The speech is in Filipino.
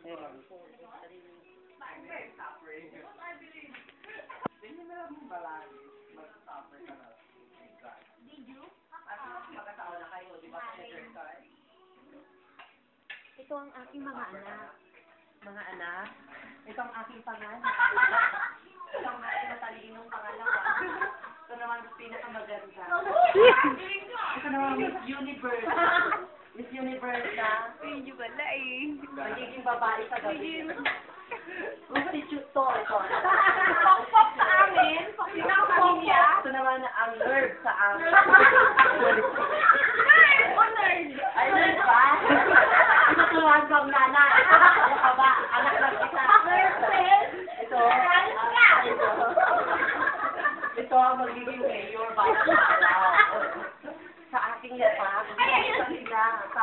Hindi mo lang balagi. Mag-suffer ka na. Did you? Magkataon na kayo, di ba? Ito ang aking mga anak. Mga anak, ito ang aking pangalan. Ito ang aking matalinong pangalawa. Ito naman pinakamaganda. Ito naman Miss Universe. Miss Universe na. Hindi wala eh. Magiging babae sa gabi. Institute to. Ito. Pok-pok sa amin. Pok-pok. Ito naman ang nerd sa amin. Nerd! O nerd! Ay, nerd ba? Ito turuan kang nanay. Ano ka ba? Anak lang kita. Ito. Ito ang magiging mayor ba? Sa aking yapak. Sa